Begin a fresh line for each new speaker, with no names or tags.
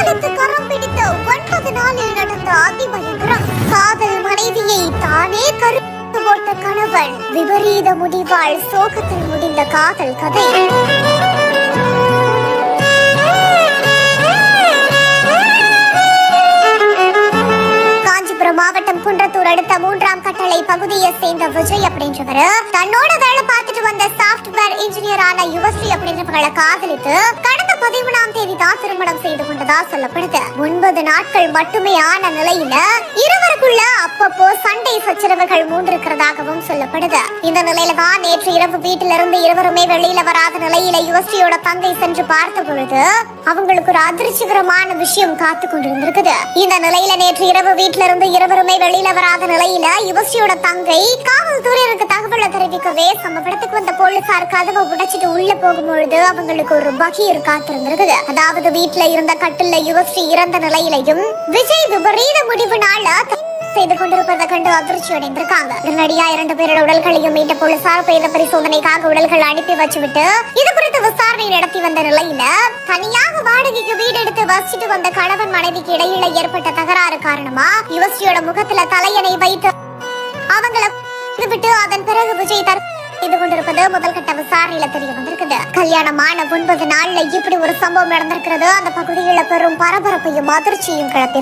காதலித்து கரம் பிடித்த 9 நாளில் நடந்த அதிபயங்கரம். காதல் மனைவியை தானே கருத்து போட்ட கணவன், விபரீத முடிவால் சோகத்தில் முடிந்த காதல் கதை. மாவட்டம் குன்றத்தூர் அடுத்த 3ஆம் கட்டளை பகுதியை சேர்ந்த விஜய் அப்படின்றவர் தன்னோட வேலை பார்த்துட்டு வந்த சாப்ட்வேர் இன்ஜினியரான யுவஸ்ரீ அப்படின்றவர்களை காதலித்து கடந்த 13ஆம் தேதி தான் திருமணம் செய்து கொண்டதா சொல்லப்படுது. 9 நாட்கள் மட்டுமே ஆன நிலையில இருவருக்குள்ள அப்பப்போ சண்டை சச்சரவுகள் மூண்டிருக்கிறதாகவும் சொல்லப்படுது. இந்த நிலையில தான் நேற்று இரவு வீட்டிலிருந்து இருவருமே வெளியில வராத நிலையில யுவஸ்ரீயோட தங்கை சென்று பார்த்த பொழுது அவங்களுக்கு ஒரு அதிர்ச்சிகரமான விஷயம் காத்து கொண்டிருந்திருக்குது. இந்த நிலையில நேற்று இரவு வீட்டிலிருந்து இருவருமே வெளியில வராத நிலையில யுவஸ்ரீயோட தங்கை காவல்துறையினருக்கு தகவலை தெரிவிக்கவே சம்பவத்துக்கு வந்த போலீசார் கதவை உடைச்சிட்டு உள்ள போகும்பொழுது அவங்களுக்கு ஒரு பகீர் காத்திருந்திருக்குது. அதாவது வீட்டுல இருந்த கட்டில யுவஸ்ரீ இறந்த நிலையிலையும் விஜய் விபரீத முடிவுனால செய்து கொண்டிருப்பதை கண்டு அதிர்ச்சி அடைந்திருக்காங்க. உடனடியா 2 பேரோட உடல்களையும் மீட்ட போலீசார் பிரேத பரிசோதனைக்காக உடல்கள் அனுப்பி வச்சுவிட்டு இது குறித்து விசாரணை நடத்தி வந்த நிலையில தனியாக வாடகைக்கு வீடு எடுத்து வசிச்சுட்டு வந்த கணவன் மனைவிக்கு இடையில ஏற்பட்ட தகராறு காரணமா யுவஸ்ரீயோட முகத்துல தலையணை வைத்து அவங்களை விட்டு அதன் பிறகு விஜய் செய்து கொண்டிருப்பது முதல் கட்ட விசாரணையில தெரிய வந்திருக்குது. கல்யாணமான 9 நாள்ல இப்படி ஒரு சம்பவம் நடந்திருக்கிறது அந்த பகுதியில பெரும் பரபரப்பையும் அதிர்ச்சியும் கிளப்பியிருக்கு.